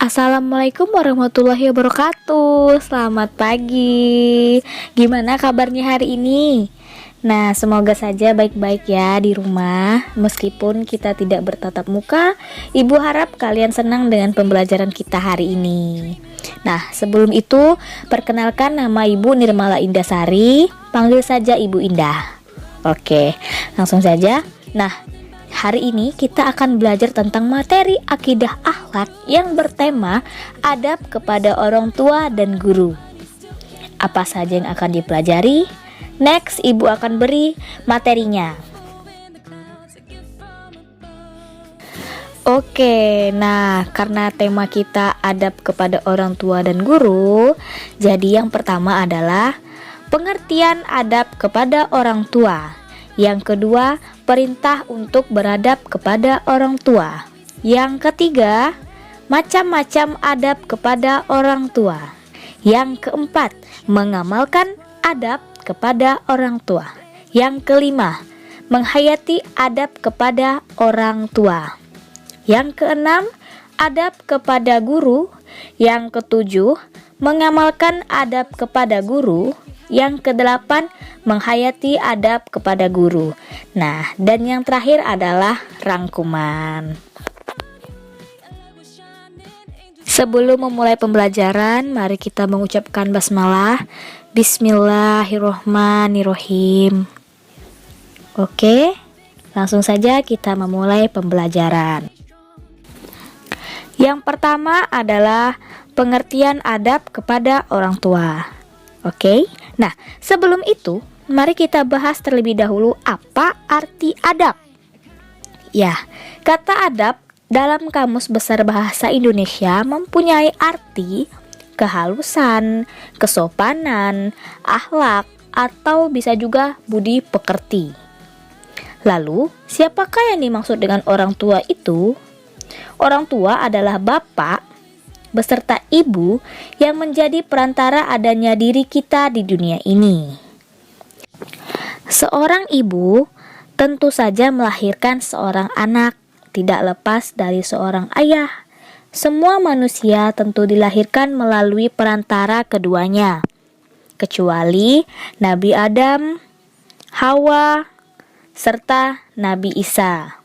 Assalamualaikum warahmatullahi wabarakatuh. Selamat pagi. Gimana kabarnya hari ini? Nah, semoga saja baik-baik ya di rumah. Meskipun kita tidak bertatap muka, Ibu harap kalian senang dengan pembelajaran kita hari ini. Nah, sebelum itu, perkenalkan nama Ibu Nirmala Indasari. Panggil saja Ibu Indah. Oke, langsung saja. Nah, hari ini kita akan belajar tentang materi akidah akhlak yang bertema adab kepada orang tua dan guru. Apa saja yang akan dipelajari? Next, Ibu akan beri materinya. Oke, nah karena tema kita adab kepada orang tua dan guru, jadi yang pertama adalah pengertian adab kepada orang tua. Yang kedua, perintah untuk beradab kepada orang tua. Yang ketiga, macam-macam adab kepada orang tua. Yang keempat, mengamalkan adab kepada orang tua. Yang kelima, menghayati adab kepada orang tua. Yang keenam, adab kepada guru. Yang ketujuh, mengamalkan adab kepada guru. Yang kedelapan, menghayati adab kepada guru. Nah, dan yang terakhir adalah rangkuman. Sebelum memulai pembelajaran, mari kita mengucapkan basmalah. Bismillahirrohmanirrohim. Oke, langsung saja kita memulai pembelajaran. Yang pertama adalah pengertian adab kepada orang tua. Oke, nah sebelum itu mari kita bahas terlebih dahulu apa arti adab. Ya, kata adab dalam Kamus Besar Bahasa Indonesia mempunyai arti kehalusan, kesopanan, akhlak, atau bisa juga budi pekerti. Lalu, siapakah yang dimaksud dengan orang tua itu? Orang tua adalah bapak beserta ibu yang menjadi perantara adanya diri kita di dunia ini. Seorang ibu tentu saja melahirkan seorang anak, tidak lepas dari seorang ayah. Semua manusia tentu dilahirkan melalui perantara keduanya, kecuali Nabi Adam, Hawa, serta Nabi Isa.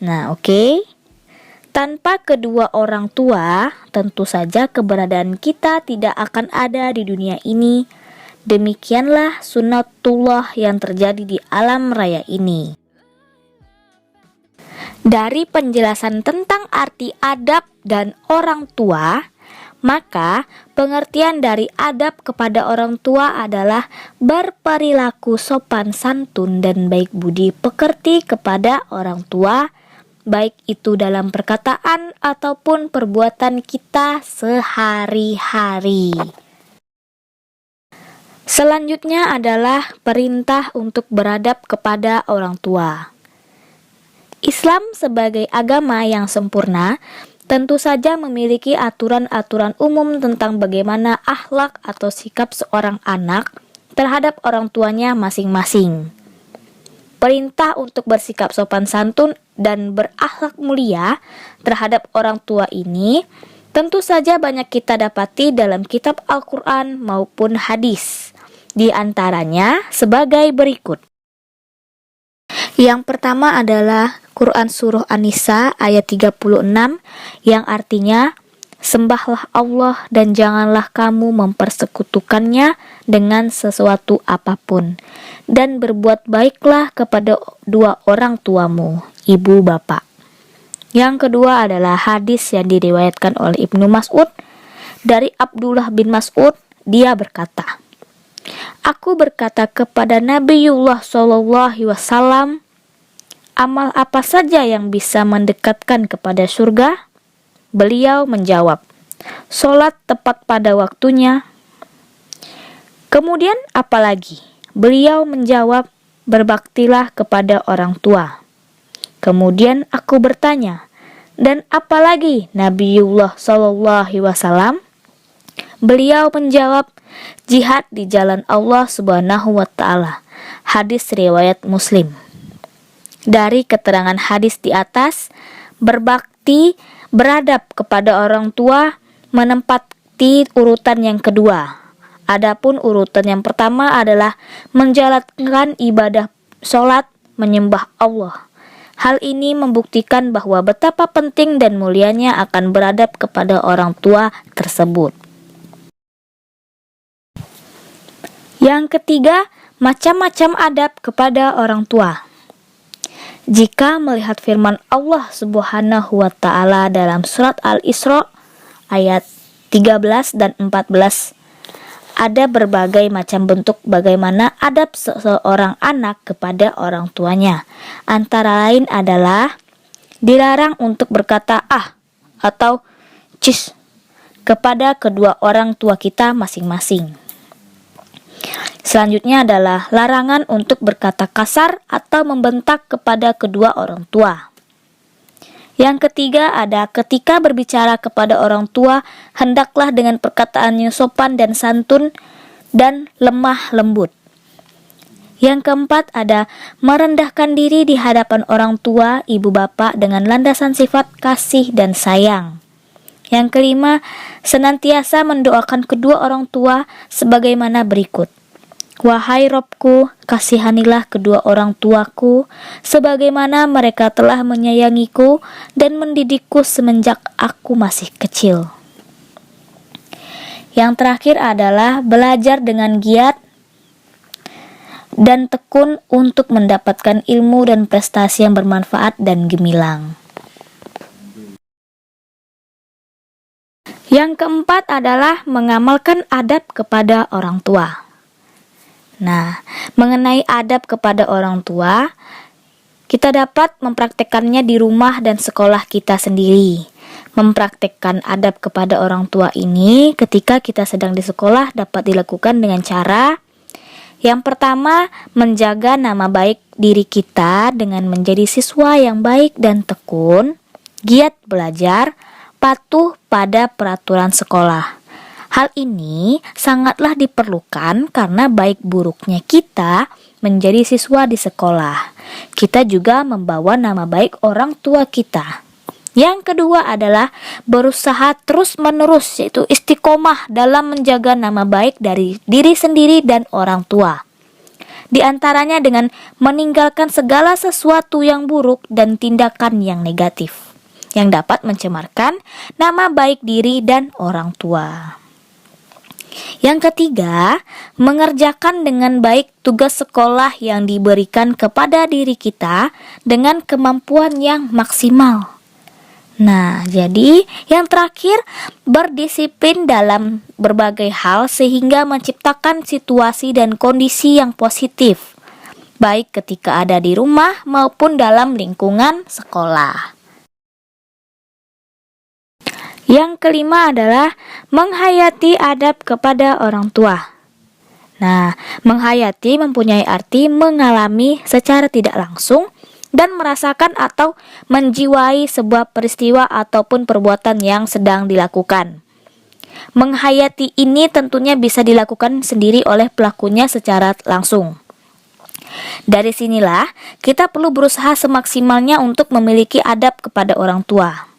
Nah, oke. Tanpa kedua orang tua, tentu saja keberadaan kita tidak akan ada di dunia ini. Demikianlah sunnatullah yang terjadi di alam raya ini. Dari penjelasan tentang arti adab dan orang tua, maka pengertian dari adab kepada orang tua adalah berperilaku sopan santun dan baik budi pekerti kepada orang tua, baik itu dalam perkataan ataupun perbuatan kita sehari-hari. Selanjutnya adalah perintah untuk beradab kepada orang tua. Islam sebagai agama yang sempurna tentu saja memiliki aturan-aturan umum tentang bagaimana akhlak atau sikap seorang anak terhadap orang tuanya masing-masing. Perintah untuk bersikap sopan santun dan berakhlak mulia terhadap orang tua ini tentu saja banyak kita dapati dalam kitab Al-Quran maupun hadis. Di antaranya sebagai berikut. Yang pertama adalah Quran Surah An-Nisa ayat 36 yang artinya, sembahlah Allah dan janganlah kamu mempersekutukannya dengan sesuatu apapun. Dan berbuat baiklah kepada dua orang tuamu, ibu bapak. Yang kedua adalah hadis yang diriwayatkan oleh Ibnu Mas'ud. Dari Abdullah bin Mas'ud, dia berkata, aku berkata kepada Nabiullah SAW, amal apa saja yang bisa mendekatkan kepada surga? Beliau menjawab, sholat tepat pada waktunya. Kemudian apalagi? Beliau menjawab, berbaktilah kepada orang tua. Kemudian aku bertanya, dan apalagi Nabiullah SAW? Beliau menjawab, jihad di jalan Allah Subhanahu wa Ta'ala. Hadis riwayat Muslim. Dari keterangan hadis di atas, berbakti, beradab kepada orang tua menempati urutan yang kedua. Adapun urutan yang pertama adalah menjalankan ibadah sholat, menyembah Allah. Hal ini membuktikan bahwa betapa penting dan mulianya akan beradab kepada orang tua tersebut. Yang ketiga, macam-macam adab kepada orang tua. Jika melihat firman Allah Subhanahu wa Ta'ala dalam surat Al-Isra ayat 13 dan 14, ada berbagai macam bentuk bagaimana adab seorang anak kepada orang tuanya. Antara lain adalah dilarang untuk berkata "ah" atau "cis" kepada kedua orang tua kita masing-masing. Selanjutnya adalah larangan untuk berkata kasar atau membentak kepada kedua orang tua. Yang ketiga ada ketika berbicara kepada orang tua, hendaklah dengan perkataan yang sopan dan santun dan lemah lembut. Yang keempat ada merendahkan diri di hadapan orang tua, ibu bapak dengan landasan sifat kasih dan sayang. Yang kelima, senantiasa mendoakan kedua orang tua sebagaimana berikut. Wahai Robku, kasihanilah kedua orang tuaku, sebagaimana mereka telah menyayangiku dan mendidikku semenjak aku masih kecil. Yang terakhir adalah belajar dengan giat dan tekun untuk mendapatkan ilmu dan prestasi yang bermanfaat dan gemilang. Yang keempat adalah mengamalkan adab kepada orang tua. Nah, mengenai adab kepada orang tua, kita dapat mempraktekkannya di rumah dan sekolah kita sendiri. Mempraktekkan adab kepada orang tua ini ketika kita sedang di sekolah dapat dilakukan dengan cara yang pertama, menjaga nama baik diri kita dengan menjadi siswa yang baik dan tekun, giat belajar, patuh pada peraturan sekolah. Hal ini sangatlah diperlukan karena baik buruknya kita menjadi siswa di sekolah. Kita juga membawa nama baik orang tua kita. Yang kedua adalah berusaha terus-menerus, yaitu istiqomah dalam menjaga nama baik dari diri sendiri dan orang tua. Di antaranya dengan meninggalkan segala sesuatu yang buruk dan tindakan yang negatif yang dapat mencemarkan nama baik diri dan orang tua. Yang ketiga, mengerjakan dengan baik tugas sekolah yang diberikan kepada diri kita dengan kemampuan yang maksimal. Nah, jadi yang terakhir, berdisiplin dalam berbagai hal sehingga menciptakan situasi dan kondisi yang positif, baik ketika ada di rumah maupun dalam lingkungan sekolah. Yang kelima adalah menghayati adab kepada orang tua. Nah, menghayati mempunyai arti mengalami secara tidak langsung dan merasakan atau menjiwai sebuah peristiwa ataupun perbuatan yang sedang dilakukan. Menghayati ini tentunya bisa dilakukan sendiri oleh pelakunya secara langsung. Dari sinilah kita perlu berusaha semaksimalnya untuk memiliki adab kepada orang tua.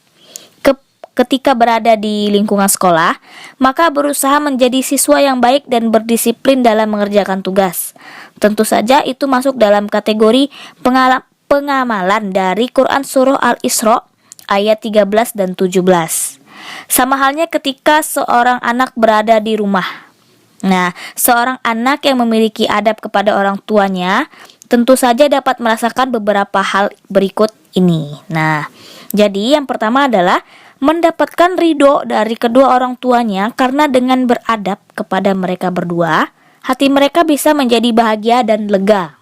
Ketika berada di lingkungan sekolah, maka berusaha menjadi siswa yang baik dan berdisiplin dalam mengerjakan tugas. Tentu saja itu masuk dalam kategori pengamalan dari Quran Surah Al-Isra ayat 13 dan 17. Sama halnya ketika seorang anak berada di rumah. Nah, seorang anak yang memiliki adab kepada orang tuanya tentu saja dapat merasakan beberapa hal berikut ini. Nah, jadi yang pertama adalah mendapatkan ridho dari kedua orang tuanya karena dengan beradab kepada mereka berdua, hati mereka bisa menjadi bahagia dan lega.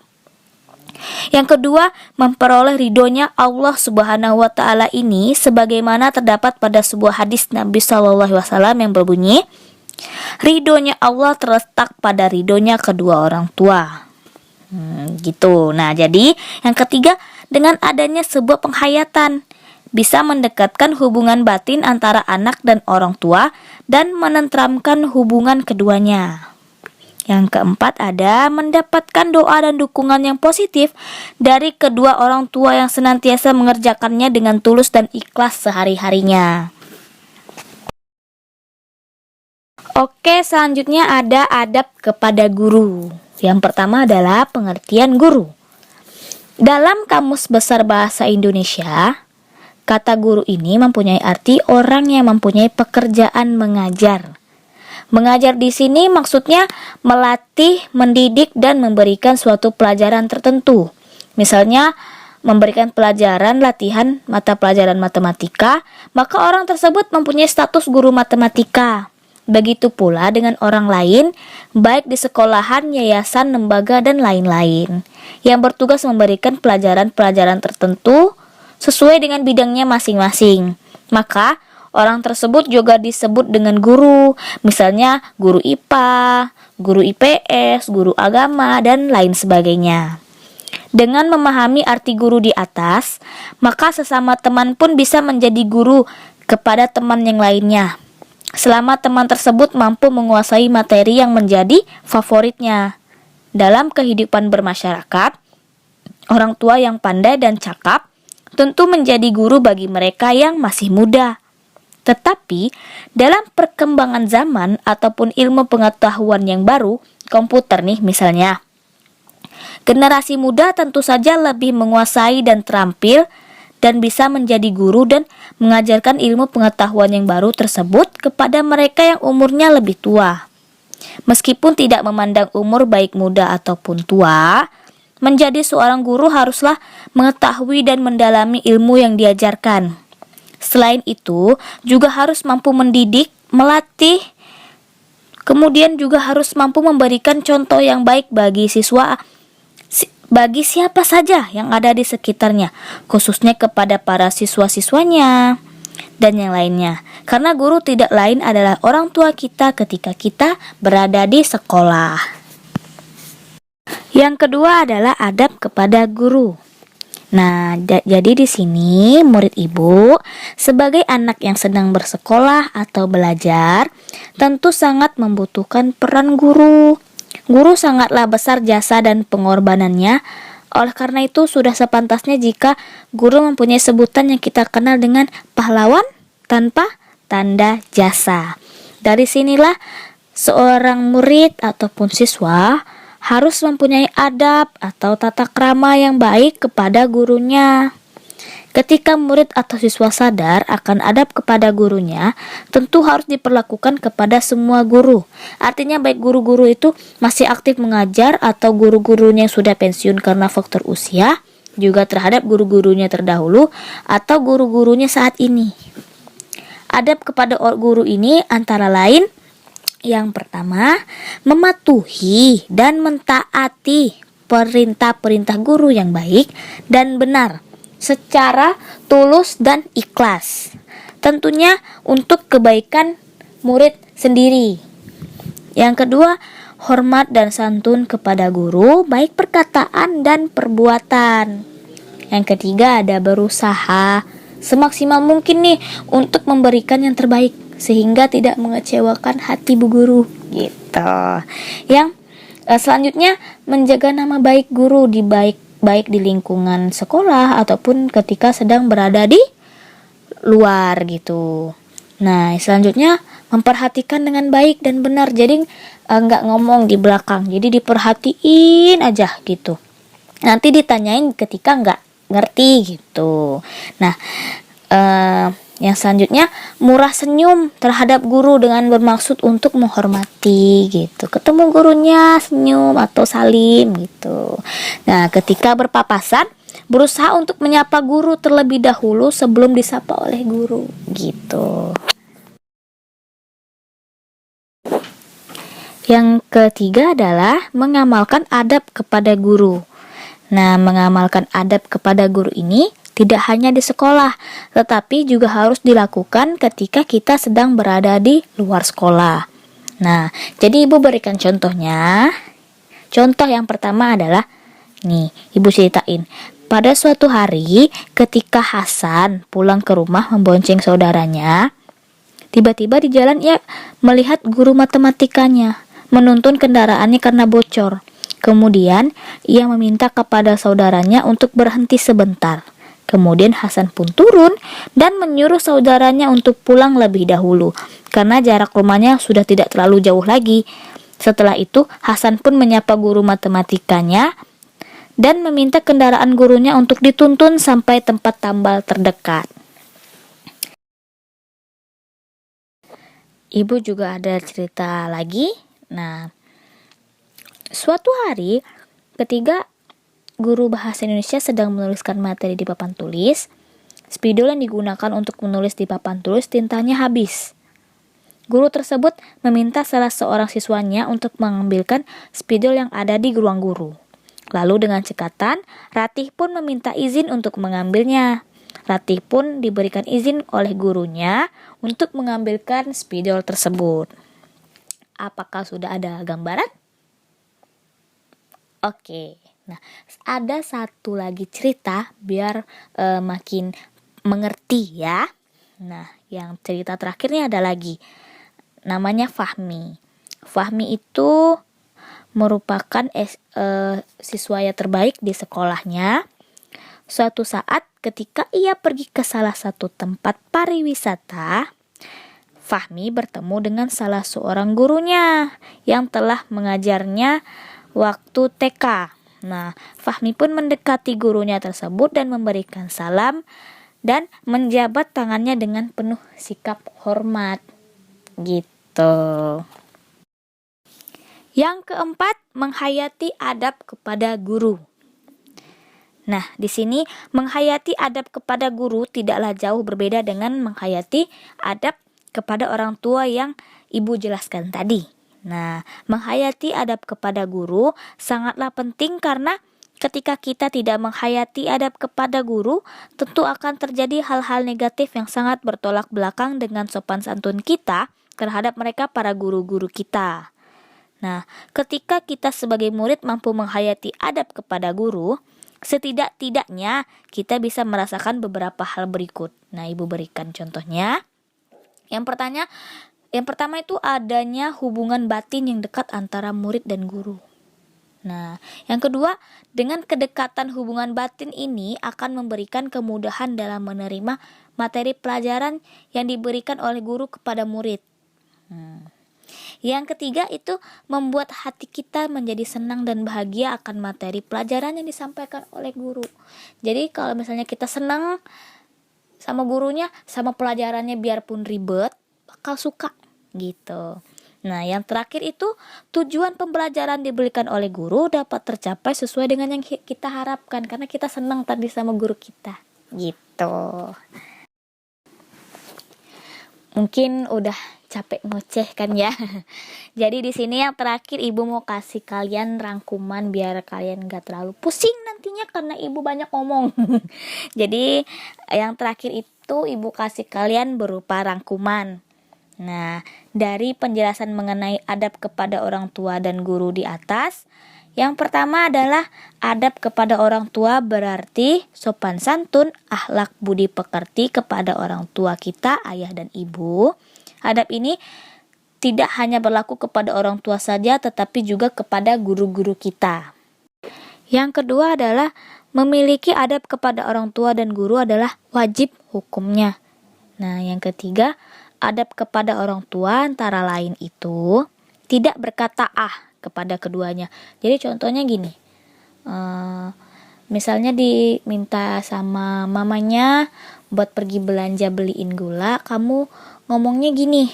Yang kedua, memperoleh ridhonya Allah Subhanahu wa Ta'ala ini sebagaimana terdapat pada sebuah hadis Nabi SAW yang berbunyi, ridhonya Allah terletak pada ridhonya kedua orang tua. Gitu. Nah, jadi yang ketiga, dengan adanya sebuah penghayatan bisa mendekatkan hubungan batin antara anak dan orang tua dan menenteramkan hubungan keduanya. Yang keempat ada mendapatkan doa dan dukungan yang positif dari kedua orang tua yang senantiasa mengerjakannya dengan tulus dan ikhlas sehari-harinya. Oke, selanjutnya ada adab kepada guru. Yang pertama adalah pengertian guru. Dalam Kamus Besar Bahasa Indonesia, kata guru ini mempunyai arti orang yang mempunyai pekerjaan mengajar. Mengajar di sini maksudnya melatih, mendidik, dan memberikan suatu pelajaran tertentu. Misalnya, memberikan pelajaran latihan mata pelajaran matematika, maka orang tersebut mempunyai status guru matematika. Begitu pula dengan orang lain, baik di sekolahan, yayasan, lembaga, dan lain-lain, yang bertugas memberikan pelajaran-pelajaran tertentu sesuai dengan bidangnya masing-masing. Maka, orang tersebut juga disebut dengan guru, misalnya guru IPA, guru IPS, guru agama, dan lain sebagainya. Dengan memahami arti guru di atas, maka sesama teman pun bisa menjadi guru kepada teman yang lainnya, selama teman tersebut mampu menguasai materi yang menjadi favoritnya. Dalam kehidupan bermasyarakat, orang tua yang pandai dan cakap tentu menjadi guru bagi mereka yang masih muda. Tetapi, dalam perkembangan zaman ataupun ilmu pengetahuan yang baru, komputer nih misalnya, generasi muda tentu saja lebih menguasai dan terampil dan bisa menjadi guru dan mengajarkan ilmu pengetahuan yang baru tersebut kepada mereka yang umurnya lebih tua. Meskipun tidak memandang umur baik muda ataupun tua, menjadi seorang guru haruslah mengetahui dan mendalami ilmu yang diajarkan. Selain itu, juga harus mampu mendidik, melatih, kemudian juga harus mampu memberikan contoh yang baik bagi siswa, bagi siapa saja yang ada di sekitarnya, khususnya kepada para siswa-siswanya dan yang lainnya. Karena guru tidak lain adalah orang tua kita ketika kita berada di sekolah. Yang kedua adalah adab kepada guru. Nah, jadi di sini murid ibu sebagai anak yang sedang bersekolah atau belajar tentu sangat membutuhkan peran guru. Guru sangatlah besar jasa dan pengorbanannya. Oleh karena itu sudah sepantasnya jika guru mempunyai sebutan yang kita kenal dengan pahlawan tanpa tanda jasa. Dari sinilah seorang murid ataupun siswa harus mempunyai adab atau tata krama yang baik kepada gurunya. Ketika murid atau siswa sadar akan adab kepada gurunya, tentu harus diperlakukan kepada semua guru. Artinya baik guru-guru itu masih aktif mengajar atau guru-gurunya yang sudah pensiun karena faktor usia, juga terhadap guru-gurunya terdahulu atau guru-gurunya saat ini. Adab kepada guru ini antara lain: yang pertama, mematuhi dan mentaati perintah-perintah guru yang baik dan benar secara tulus dan ikhlas. Tentunya untuk kebaikan murid sendiri. Yang kedua, hormat dan santun kepada guru, baik perkataan dan perbuatan. Yang ketiga ada berusaha semaksimal mungkin nih untuk memberikan yang terbaik sehingga tidak mengecewakan hati bu guru gitu. Yang selanjutnya menjaga nama baik guru baik di lingkungan sekolah ataupun ketika sedang berada di luar gitu. Nah, selanjutnya memperhatikan dengan baik dan benar. Jadi nggak ngomong di belakang, jadi diperhatiin aja gitu. Nanti ditanyain ketika nggak ngerti gitu. Nah, yang selanjutnya murah senyum terhadap guru dengan bermaksud untuk menghormati gitu. Ketemu gurunya senyum atau salim gitu. Nah, ketika berpapasan berusaha untuk menyapa guru terlebih dahulu sebelum disapa oleh guru gitu. Yang ketiga adalah mengamalkan adab kepada guru. Nah, mengamalkan adab kepada guru ini tidak hanya di sekolah, tetapi juga harus dilakukan ketika kita sedang berada di luar sekolah. Nah, jadi ibu berikan contohnya. Contoh yang pertama adalah, nih, ibu ceritain. Pada suatu hari, ketika Hasan pulang ke rumah membonceng saudaranya, tiba-tiba di jalan ia melihat guru matematikanya. menuntun kendaraannya karena bocor. Kemudian, ia meminta kepada saudaranya untuk berhenti sebentar. Kemudian Hasan pun turun dan menyuruh saudaranya untuk pulang lebih dahulu, karena jarak rumahnya sudah tidak terlalu jauh lagi. Setelah itu, Hasan pun menyapa guru matematikanya dan meminta kendaraan gurunya untuk dituntun sampai tempat tambal terdekat. Ibu juga ada cerita lagi. Nah, suatu hari ketika guru bahasa Indonesia sedang menuliskan materi di papan tulis, spidol yang digunakan untuk menulis di papan tulis tintanya habis. Guru tersebut meminta salah seorang siswanya untuk mengambilkan spidol yang ada di ruang guru. Lalu dengan cekatan, Ratih pun meminta izin untuk mengambilnya. Ratih pun diberikan izin oleh gurunya untuk mengambilkan spidol tersebut. Apakah sudah ada gambaran? Oke. Nah, ada satu lagi cerita biar makin mengerti ya. Nah, yang cerita terakhirnya ada lagi. Namanya Fahmi. Fahmi itu merupakan siswa yang terbaik di sekolahnya. Suatu saat ketika ia pergi ke salah satu tempat pariwisata, Fahmi bertemu dengan salah seorang gurunya yang telah mengajarnya waktu TK. Nah, Fahmi pun mendekati gurunya tersebut dan memberikan salam dan menjabat tangannya dengan penuh sikap hormat. Gitu. Yang keempat, menghayati adab kepada guru. Nah, di sini menghayati adab kepada guru tidaklah jauh berbeda dengan menghayati adab kepada orang tua yang Ibu jelaskan tadi. Nah, menghayati adab kepada guru sangatlah penting karena ketika kita tidak menghayati adab kepada guru, tentu akan terjadi hal-hal negatif yang sangat bertolak belakang dengan sopan santun kita terhadap mereka para guru-guru kita. Nah, ketika kita sebagai murid mampu menghayati adab kepada guru, setidak-tidaknya kita bisa merasakan beberapa hal berikut. Nah, Ibu berikan contohnya. Yang pertama itu adanya hubungan batin yang dekat antara murid dan guru. Nah, yang kedua, dengan kedekatan hubungan batin ini akan memberikan kemudahan dalam menerima materi pelajaran yang diberikan oleh guru kepada murid. Yang ketiga itu membuat hati kita menjadi senang dan bahagia akan materi pelajaran yang disampaikan oleh guru. Jadi kalau misalnya kita senang sama gurunya, sama pelajarannya biarpun ribet, bakal suka gitu. Nah, yang terakhir itu tujuan pembelajaran diberikan oleh guru dapat tercapai sesuai dengan yang kita harapkan karena kita senang tadi sama guru kita gitu. Mungkin udah capek ngoceh kan ya. Jadi di sini yang terakhir Ibu mau kasih kalian rangkuman biar kalian gak terlalu pusing nantinya karena Ibu banyak ngomong. Jadi yang terakhir itu Ibu kasih kalian berupa rangkuman. Nah, dari penjelasan mengenai adab kepada orang tua dan guru di atas, yang pertama adalah adab kepada orang tua berarti sopan santun, akhlak budi pekerti kepada orang tua kita, ayah dan ibu. Adab ini tidak hanya berlaku kepada orang tua saja, tetapi juga kepada guru-guru kita. Yang kedua adalah memiliki adab kepada orang tua dan guru adalah wajib hukumnya. Nah, yang ketiga, adab kepada orang tua antara lain itu tidak berkata kepada keduanya. Jadi contohnya gini, misalnya diminta sama mamanya buat pergi belanja beliin gula, kamu ngomongnya gini,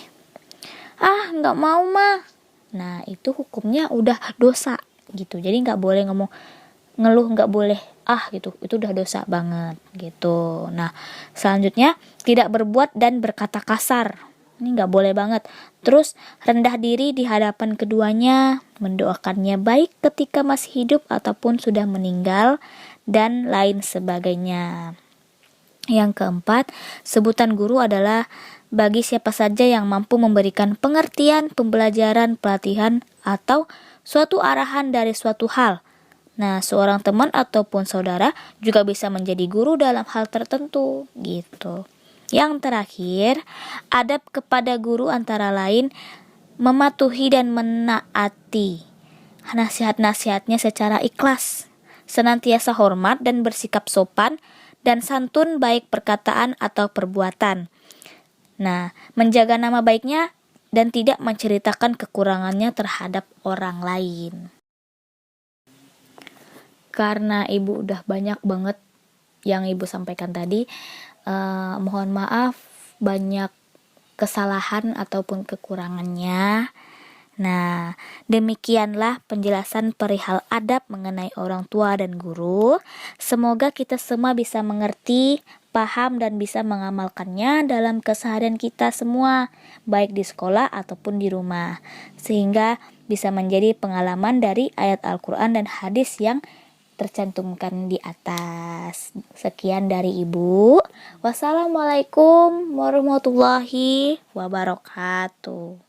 nggak mau mah. Nah, itu hukumnya udah dosa gitu. Jadi nggak boleh ngomong ngeluh, nggak boleh gitu, itu udah dosa banget gitu. Nah, selanjutnya tidak berbuat dan berkata kasar, ini nggak boleh banget. Terus rendah diri di hadapan keduanya, mendoakannya baik ketika masih hidup ataupun sudah meninggal dan lain sebagainya. Yang keempat, sebutan guru adalah bagi siapa saja yang mampu memberikan pengertian, pembelajaran, pelatihan atau suatu arahan dari suatu hal. Nah, seorang teman ataupun saudara juga bisa menjadi guru dalam hal tertentu gitu. Yang terakhir, adab kepada guru antara lain mematuhi dan menaati nasihat-nasihatnya secara ikhlas, senantiasa hormat dan bersikap sopan dan santun baik perkataan atau perbuatan. Nah, menjaga nama baiknya dan tidak menceritakan kekurangannya terhadap orang lain. Karena ibu udah banyak banget yang ibu sampaikan tadi, mohon maaf banyak kesalahan ataupun kekurangannya. Nah, demikianlah penjelasan perihal adab mengenai orang tua dan guru. Semoga kita semua bisa mengerti, paham, dan bisa mengamalkannya dalam keseharian kita semua, baik di sekolah ataupun di rumah, sehingga bisa menjadi pengalaman dari ayat Al-Quran dan hadis yang tercantumkan di atas. Sekian dari Ibu. Wassalamualaikum warahmatullahi wabarakatuh.